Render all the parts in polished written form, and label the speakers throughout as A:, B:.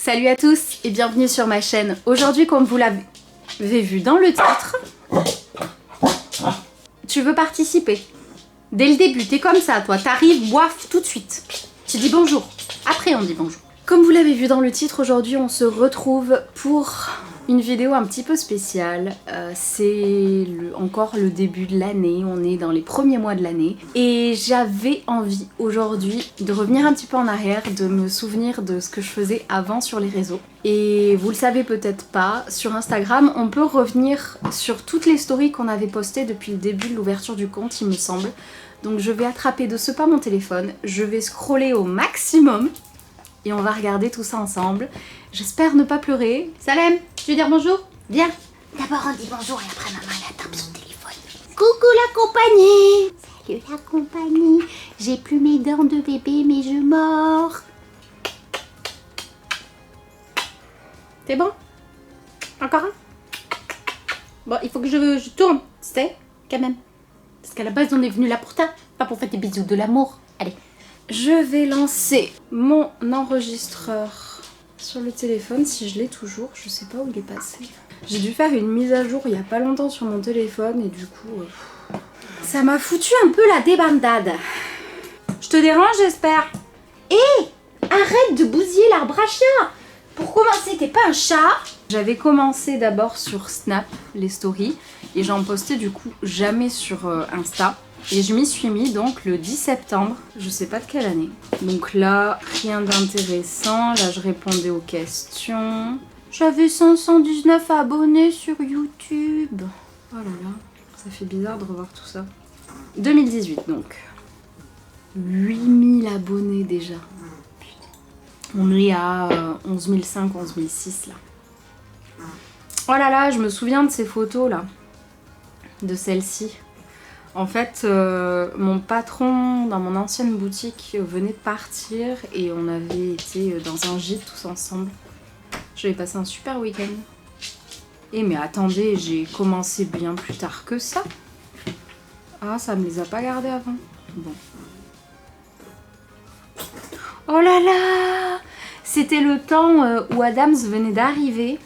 A: Salut à tous et bienvenue sur ma chaîne. Aujourd'hui, comme vous l'avez vu dans le titre, tu veux participer. Dès le début, t'es comme ça, toi. T'arrives, boif, tout de suite. Tu dis bonjour. Après, on dit bonjour. Comme vous l'avez vu dans le titre, aujourd'hui, on se retrouve pour une vidéo un petit peu spéciale. C'est encore le début de l'année. On est dans les premiers mois de l'année. Et j'avais envie aujourd'hui de revenir un petit peu en arrière, de me souvenir de ce que je faisais avant sur les réseaux. Et vous le savez peut-être pas, sur Instagram, on peut revenir sur toutes les stories qu'on avait postées depuis le début de l'ouverture du compte, il me semble. Donc je vais attraper de ce pas mon téléphone, je vais scroller au maximum et on va regarder tout ça ensemble. J'espère ne pas pleurer. Salem, tu veux dire bonjour? Viens.
B: D'abord on dit bonjour et après maman elle tape son téléphone.
A: Coucou la compagnie.
B: Salut la compagnie. J'ai plus mes dents de bébé mais je mords.
A: T'es bon? Encore un? Bon, il faut que je tourne, tu sais, quand même. Parce qu'à la base, on est venu là pour ça, pas pour faire des bisous de l'amour. Allez. Je vais lancer mon enregistreur sur le téléphone, si je l'ai toujours. Je sais pas où il est passé. J'ai dû faire une mise à jour il y a pas longtemps sur mon téléphone et du coup, ça m'a foutu un peu la débandade. Je te dérange, j'espère? Hé! Arrête de bousiller l'arbre à chat! Pour commencer, t'es pas un chat? J'avais commencé d'abord sur Snap, les stories, et j'en postais du coup jamais sur Insta. Et je m'y suis mis donc le 10 septembre, je sais pas de quelle année. Donc là, rien d'intéressant, là je répondais aux questions. J'avais 519 abonnés sur YouTube. Oh là là, ça fait bizarre de revoir tout ça. 2018 donc. 8000 abonnés déjà. On est à 11 500, 11 600 là. Oh là là, je me souviens de ces photos là. De celle-ci. En fait, mon patron dans mon ancienne boutique venait de partir et on avait été dans un gîte tous ensemble. J'avais passé un super week-end. Et mais attendez, j'ai commencé bien plus tard que ça. Ah, ça me les a pas gardés avant. Bon. Oh là là! C'était le temps où Adams venait d'arriver.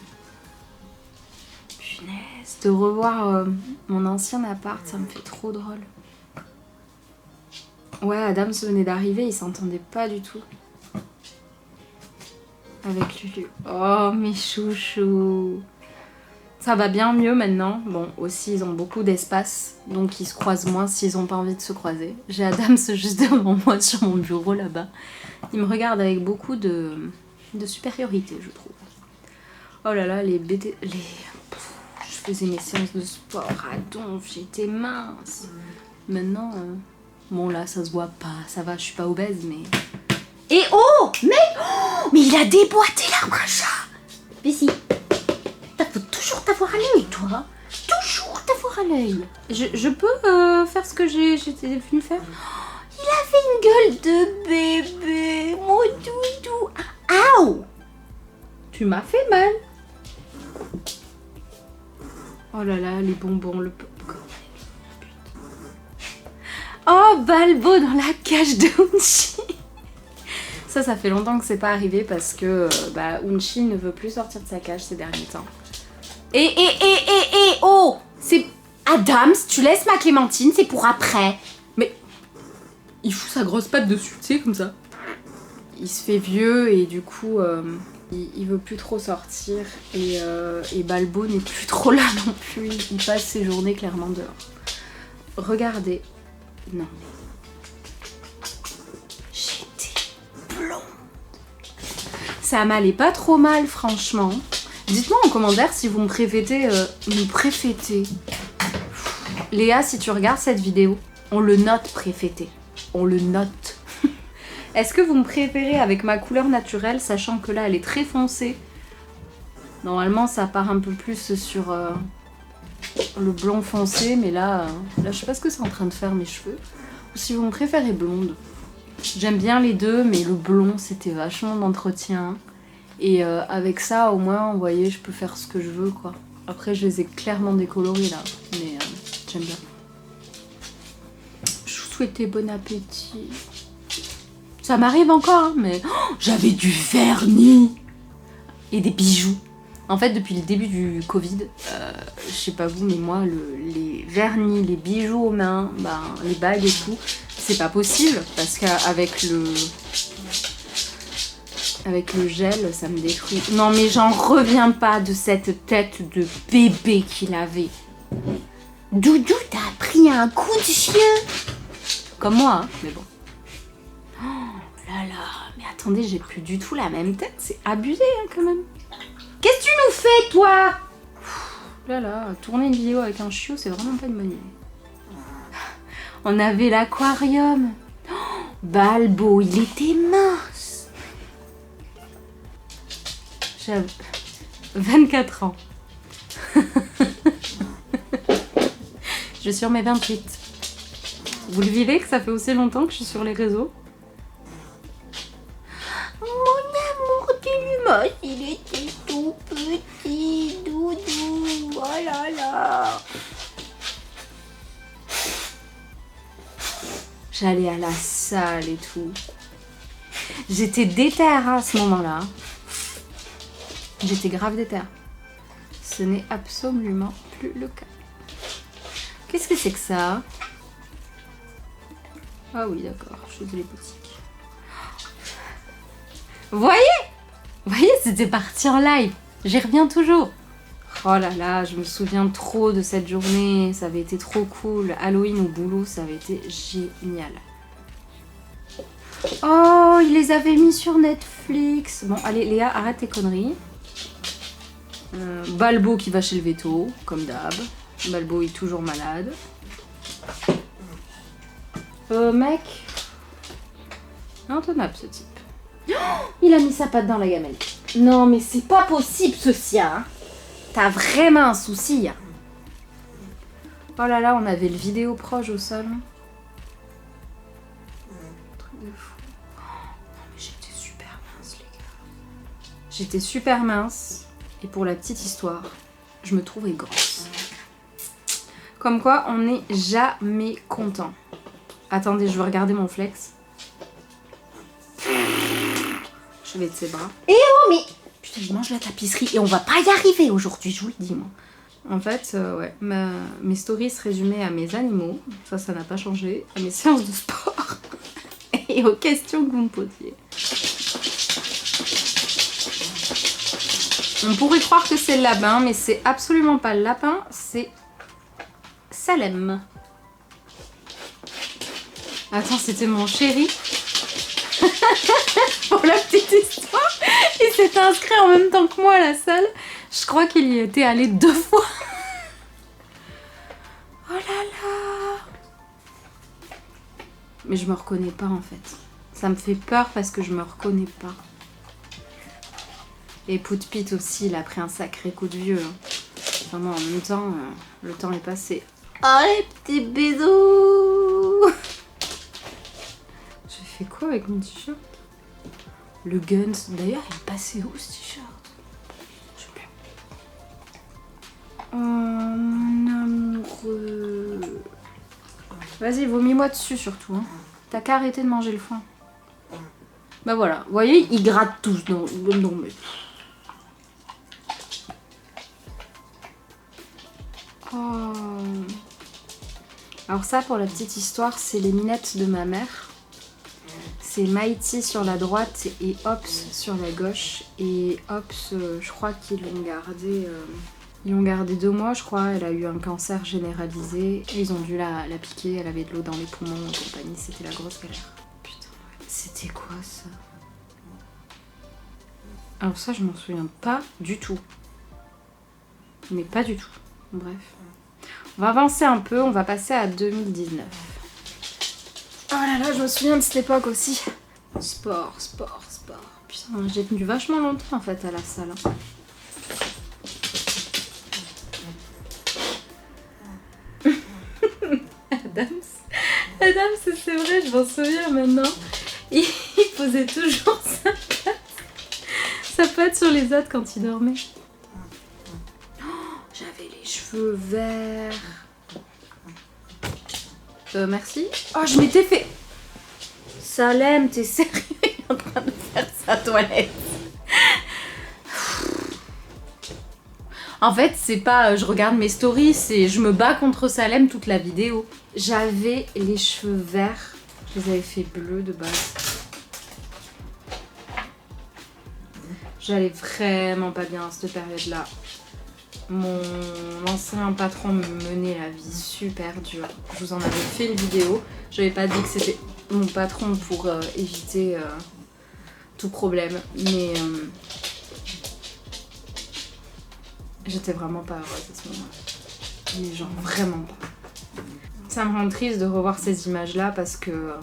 A: Punaise, de revoir mon ancien appart, ça me fait trop drôle. Ouais, Adams venait d'arriver, il s'entendait pas du tout. Avec Lulu. Oh, mes chouchous! Ça va bien mieux maintenant. Bon, aussi, ils ont beaucoup d'espace, donc ils se croisent moins s'ils ont pas envie de se croiser. J'ai Adams juste devant moi sur mon bureau là-bas. Il me regarde avec beaucoup de supériorité, je trouve. Oh là là, les BD... Je faisais mes séances de sport à donf, j'étais mince. Maintenant, bon là, ça se voit pas, ça va, je suis pas obèse, mais... Et oh! Mais il a déboîté l'arbre à chat! Mais si... Faut toujours t'avoir à l'œil, toi. Toujours t'avoir à l'œil. Je peux faire ce que j'étais venue faire? Il avait une gueule de bébé, mon doudou. Aouh! Tu m'as fait mal. Oh là là, les bonbons, le popcorn. Oh, Balbo dans la cage de Unchi. Ça fait longtemps que c'est pas arrivé parce que Unchi ne veut plus sortir de sa cage ces derniers temps. Oh! C'est... Adams, tu laisses ma Clémentine, c'est pour après. Mais... Il fout sa grosse patte dessus, tu sais, comme ça. Il se fait vieux et du coup, il veut plus trop sortir. Et Balbo n'est plus trop là non plus. Il passe ses journées clairement dehors. Regardez. Non. J'étais blonde. Ça m'allait pas trop mal, franchement. Dites-moi en commentaire si vous me préfétez. Léa, si tu regardes cette vidéo, on le note préfété. On le note. Est-ce que vous me préférez avec ma couleur naturelle, sachant que là elle est très foncée? Normalement ça part un peu plus sur le blond foncé, mais là je sais pas ce que c'est en train de faire mes cheveux. Ou si vous me préférez blonde. J'aime bien les deux, mais le blond c'était vachement d'entretien. Et avec ça, au moins, vous voyez, je peux faire ce que je veux, quoi. Après, je les ai clairement décolorés, là. Mais j'aime bien. Je vous souhaitais bon appétit. Ça m'arrive encore, hein, mais... Oh, j'avais du vernis! et des bijoux. En fait, depuis le début du Covid, je sais pas vous, mais moi, les vernis, les bijoux aux mains, les bagues et tout, c'est pas possible parce qu'avec le gel, ça me détruit. Non, mais j'en reviens pas de cette tête de bébé qu'il avait.
B: Doudou, t'as pris un coup de chien.
A: Comme moi, hein, mais bon. Oh là là, mais attendez, j'ai plus du tout la même tête, c'est abusé hein, quand même.
B: Qu'est-ce que tu nous fais, toi?
A: Là là, tourner une vidéo avec un chiot, c'est vraiment pas une bonne idée. On avait l'aquarium. Oh, Balbo, il était mince. J'avais 24 ans. Je suis sur mes 28. Vous le vivez que ça fait aussi longtemps que je suis sur les réseaux?
B: Mon amour du moche, il était tout petit, Doudou. Oh là là.
A: J'allais à la salle et tout. J'étais déter à ce moment-là. J'étais grave déter. Ce n'est absolument plus le cas. Qu'est-ce que c'est que ça? Ah oui, d'accord, chose de les boutiques. Vous voyez, c'était parti en live. J'y reviens toujours. Oh là là, je me souviens trop de cette journée. Ça avait été trop cool. Halloween au boulot, ça avait été génial. Oh, ils les avaient mis sur Netflix. Bon, allez, Léa, arrête tes conneries. Balbo qui va chez le veto, comme d'hab. Balbo est toujours malade. Mec. Intenable ce type.
B: Oh, il a mis sa patte dans la gamelle. Non, mais c'est pas possible, ce sien. Hein.
A: T'as vraiment un souci. Hein. Oh là là, on avait le vidéo proche au sol. Truc de fou. Oh, non, mais j'étais super mince, les gars. J'étais super mince. Et pour la petite histoire, je me trouvais grosse. Comme quoi, on n'est jamais content. Attendez, je veux regarder mon flex. Je vais de ses bras.
B: Eh oh, mais... Putain, je mange la tapisserie et on va pas y arriver aujourd'hui, je vous le dis, moi.
A: En fait, ouais, mes stories se résumaient à mes animaux. Ça n'a pas changé. À mes séances de sport. Et aux questions que vous me posiez. On pourrait croire que c'est le lapin, mais c'est absolument pas le lapin, c'est Salem. Attends, c'était mon chéri. Pour la petite histoire, il s'était inscrit en même temps que moi à la salle. Je crois qu'il y était allé 2 fois. Oh là là. Mais je me reconnais pas en fait. Ça me fait peur parce que je me reconnais pas. Et Pout-Pit aussi, il a pris un sacré coup de vieux. Vraiment, en même temps, le temps est passé. Oh les petits bisous. J'ai fait quoi avec mon t-shirt? Le Guns, d'ailleurs, il est passé où ce t-shirt? Je sais plus. Oh mon amoureux. Vas-y, vomis-moi dessus surtout. Hein. T'as qu'à arrêter de manger le foin. Bah voilà, vous voyez, ils grattent tous. Non, mais... Oh. Alors ça, pour la petite histoire, c'est les minettes de ma mère. C'est Mighty sur la droite et Ops sur la gauche. Et Ops, je crois qu'ils l'ont gardé... Ils l'ont gardé 2 mois, je crois. Elle a eu un cancer généralisé. Et ils ont dû la piquer. Elle avait de l'eau dans les poumons et compagnie. C'était la grosse galère. Putain, c'était quoi ça? Alors ça, je m'en souviens pas du tout. Mais pas du tout. Bref. On va avancer un peu. On va passer à 2019. Oh là là, je me souviens de cette époque aussi. Sport. Putain, j'ai tenu vachement longtemps en fait à la salle. Adams, c'est vrai, je m'en souviens maintenant. Il posait toujours sa patte sur les autres quand il dormait. Oh, j'avais les cheveux verts. Merci. Oh, je m'étais fait... Salem, t'es sérieux? Il est en train de faire sa toilette. En fait, c'est pas je regarde mes stories, c'est je me bats contre Salem toute la vidéo. J'avais les cheveux verts, je les avais fait bleus de base. J'allais vraiment pas bien à cette période-là. Mon ancien patron me menait la vie super dure. Je vous en avais fait une vidéo. J'avais pas dit que c'était mon patron pour éviter tout problème. Mais j'étais vraiment pas heureuse à ce moment-là. Mais genre vraiment pas. Ça me rend triste de revoir ces images-là parce que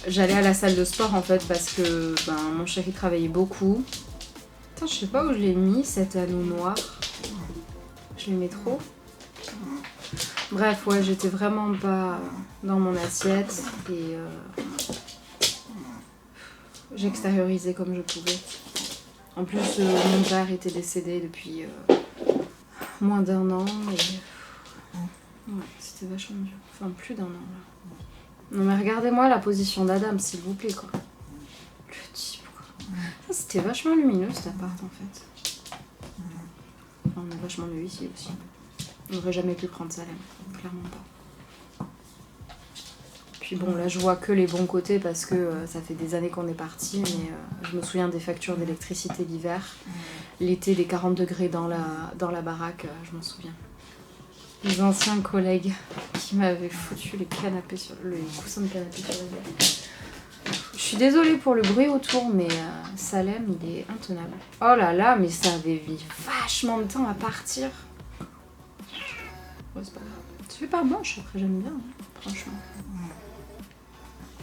A: j'allais à la salle de sport en fait parce que mon chéri travaillait beaucoup. Putain, je sais pas où je l'ai mis cet anneau noir. Je l'aimais trop. Bref, ouais, j'étais vraiment pas dans mon assiette et j'extériorisais comme je pouvais. En plus, mon père était décédé depuis moins d'1 an et ouais, c'était vachement dur. Enfin, plus d'1 an là. Non mais regardez-moi la position d'Adam, s'il vous plaît quoi. Le type quoi. Ça, c'était vachement lumineux cet appart en fait. Enfin, on est vachement mieux ici aussi. On n'aurait jamais pu prendre Salem, clairement pas. Puis bon, là je vois que les bons côtés parce que ça fait des années qu'on est partis, mais je me souviens des factures d'électricité l'hiver. L'été, des 40 degrés dans la baraque, je m'en souviens. Les anciens collègues qui m'avaient foutu les coussins de canapé sur la gueule. Je suis désolée pour le bruit autour, mais Salem, il est intenable. Oh là là, mais ça avait mis vachement de temps à partir. Ouais, c'est pas grave. Ça fait pas moche, après j'aime bien, hein, franchement.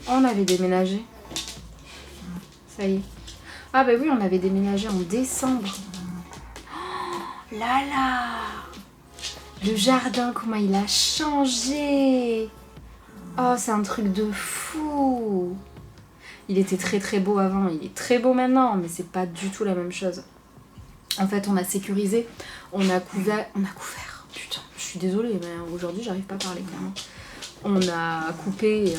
A: On avait déménagé. Ça y est. Ah bah oui, on avait déménagé en décembre. Oh là là! Le jardin, comment il a changé! Oh, c'est un truc de fou! Il était très très beau avant, il est très beau maintenant, mais c'est pas du tout la même chose. En fait, on a sécurisé, on a couvert. Putain, je suis désolée, mais aujourd'hui j'arrive pas à parler clairement. On a coupé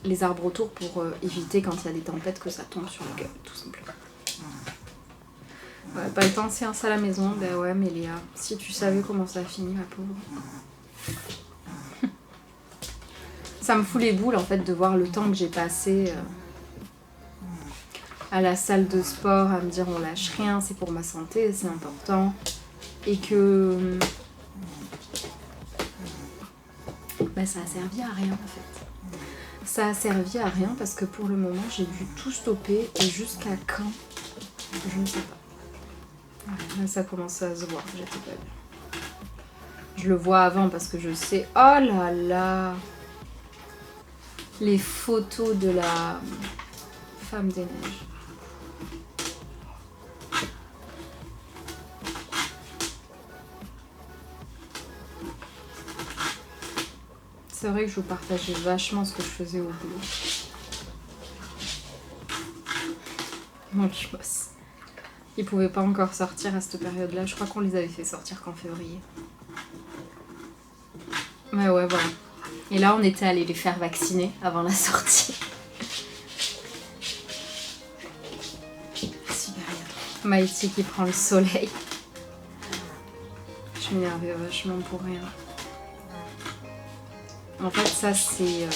A: les arbres autour pour éviter quand il y a des tempêtes que ça tombe sur la gueule, tout simplement. Ouais, pas le temps de séance à la maison, ben ouais, mais Léa, si tu savais comment ça a fini, ma pauvre. Ça me fout les boules en fait de voir le temps que j'ai passé à la salle de sport, à me dire on lâche rien, c'est pour ma santé, c'est important. Et que ça a servi à rien en fait. Ça a servi à rien parce que pour le moment j'ai dû tout stopper et jusqu'à quand, je ne sais pas. Ouais, là ça commence à se voir, j'étais pas bien. Je le vois avant parce que je sais, oh là là, les photos de la femme des neiges. C'est vrai que je vous partageais vachement ce que je faisais au boulot. Mon boss. Ils pouvaient pas encore sortir à cette période-là. Je crois qu'on les avait fait sortir qu'en février. Ouais, voilà. Et là, on était allés les faire vacciner avant la sortie. Super bien. Maïti qui prend le soleil. Je m'énervais vachement pour rien. En fait, ça, c'est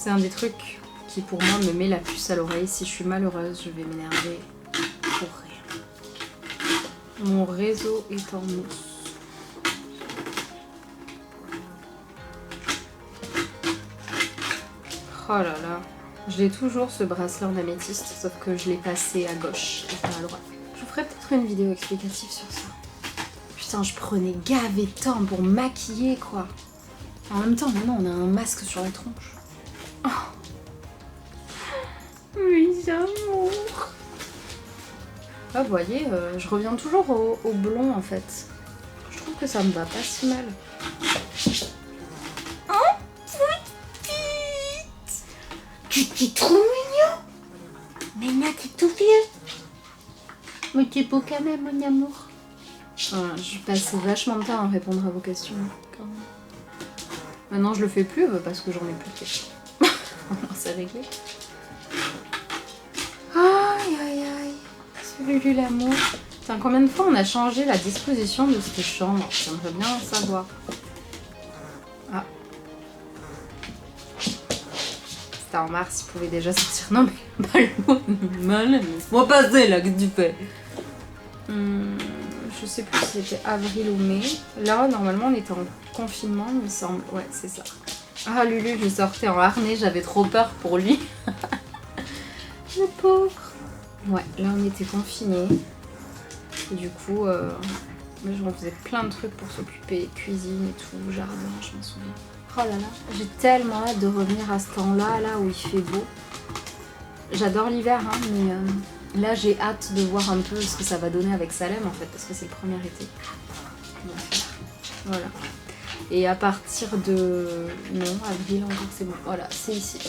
A: un des trucs qui, pour moi, me met la puce à l'oreille. Si je suis malheureuse, je vais m'énerver pour rien. Mon réseau est en mousse. Oh là là. Je l'ai toujours, ce bracelet en améthyste, sauf que je l'ai passé à gauche et pas à droite. Je vous ferai peut-être une vidéo explicative sur ça. Putain, je prenais gavé de temps pour maquiller, quoi. En même temps, maintenant, on a un masque sur la tronche. Oh. Mes amours. Ah, vous voyez, je reviens toujours au blond, en fait. Je trouve que ça me va pas si mal.
B: Oh, petite! Tu t'es trop mignon! Mais là, t'es tout vieux.
A: Mais t'es beau quand même, mon amour. Je passais vachement de temps à répondre à vos questions. Quand même. Maintenant, je le fais plus parce que j'en ai plus de questions. C'est réglé. Aïe, aïe, aïe. Lulu l'amour. Putain, combien de fois on a changé la disposition de cette chambre? J'aimerais bien savoir. Ah. C'était en mars, il pouvait déjà sortir. Non mais, pas le mot. Laisse-moi passer là, qu'est-ce que tu fais? Je sais plus si c'était avril ou mai. Là, normalement, on était en confinement, il me semble. Ouais, c'est ça. Ah, Lulu, je sortais en harnais, j'avais trop peur pour lui. Le pauvre. Ouais, là, on était confinés. Et du coup, je faisais plein de trucs pour s'occuper, cuisine et tout, jardin, je m'en souviens. Oh là là, j'ai tellement hâte de revenir à ce temps-là, là où il fait beau. J'adore l'hiver, hein, mais là, j'ai hâte de voir un peu ce que ça va donner avec Salem, en fait, parce que c'est le premier été. Donc, voilà. Et à partir de... Non, avril encore, c'est bon. Voilà, c'est ici.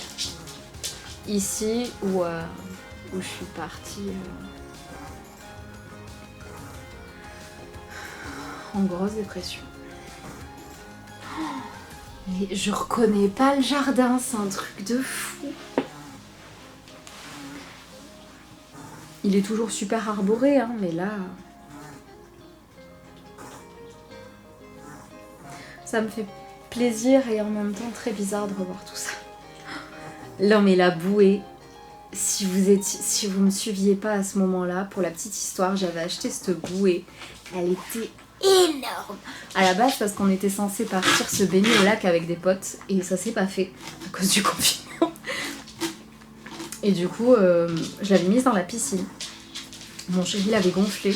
A: Ici où je suis partie en grosse dépression. Mais je reconnais pas le jardin, c'est un truc de fou. Il est toujours super arboré, hein, mais là... Ça me fait plaisir et en même temps très bizarre de revoir tout ça. Non mais la bouée, si vous me suiviez pas à ce moment-là, pour la petite histoire, j'avais acheté cette bouée. Elle était énorme. À la base parce qu'on était censé partir se baigner au lac avec des potes et ça s'est pas fait à cause du confinement. Et du coup, je l'avais mise dans la piscine. Mon chéri l'avait gonflé.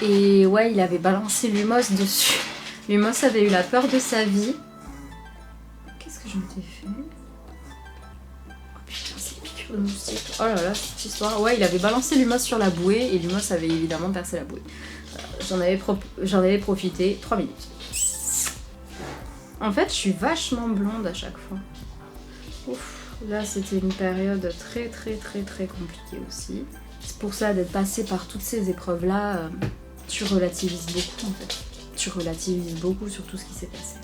A: Et ouais, il avait balancé l'humos dessus. L'humos avait eu la peur de sa vie. Qu'est-ce que je m'étais fait? Oh putain, c'est piqûre de moustique. Oh là là, cette histoire. Ouais, il avait balancé l'humos sur la bouée et l'humos avait évidemment percé la bouée. J'en avais profité 3 minutes. En fait, je suis vachement blonde à chaque fois. Ouf, là, c'était une période très compliquée aussi. C'est pour ça, d'être passée par toutes ces épreuves-là, tu relativises beaucoup en fait. Tu relativises beaucoup sur tout ce qui s'est passé.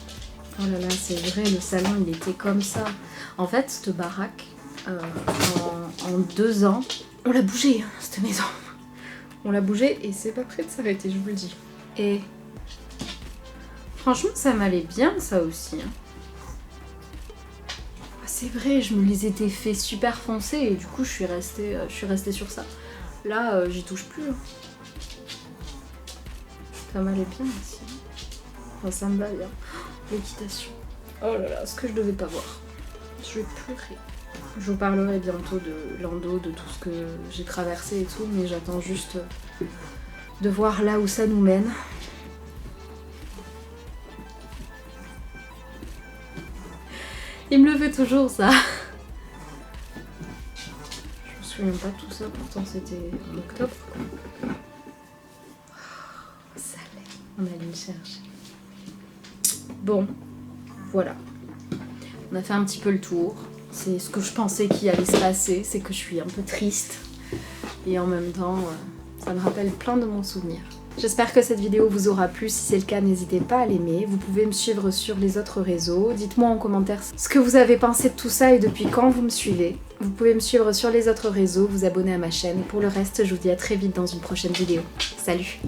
A: Oh là là, c'est vrai, le salon il était comme ça. En fait, cette baraque, en 2 ans, on l'a bougé, hein, cette maison. On l'a bougé et c'est pas prêt de s'arrêter, je vous le dis. Et franchement, ça m'allait bien ça aussi. Hein. C'est vrai, je me les étais fait super foncer et du coup je suis restée sur ça. Là, j'y touche plus. Hein. Ça m'allait bien aussi. Enfin, ça me va bien. L'équitation. Oh là là, ce que je devais pas voir. Je vais pleurer. Je vous parlerai bientôt de l'endo, de tout ce que j'ai traversé et tout, mais j'attends juste de voir là où ça nous mène. Il me le fait toujours ça. Je me souviens pas de tout ça, pourtant c'était en octobre. Ça l'est. On allait le chercher. Bon, voilà. On a fait un petit peu le tour. C'est ce que je pensais qu'il allait se passer, c'est que je suis un peu triste. Et en même temps, ça me rappelle plein de bons souvenirs. J'espère que cette vidéo vous aura plu. Si c'est le cas, n'hésitez pas à l'aimer. Vous pouvez me suivre sur les autres réseaux. Dites-moi en commentaire ce que vous avez pensé de tout ça et depuis quand vous me suivez. Vous pouvez me suivre sur les autres réseaux, vous abonner à ma chaîne. Pour le reste, je vous dis à très vite dans une prochaine vidéo. Salut!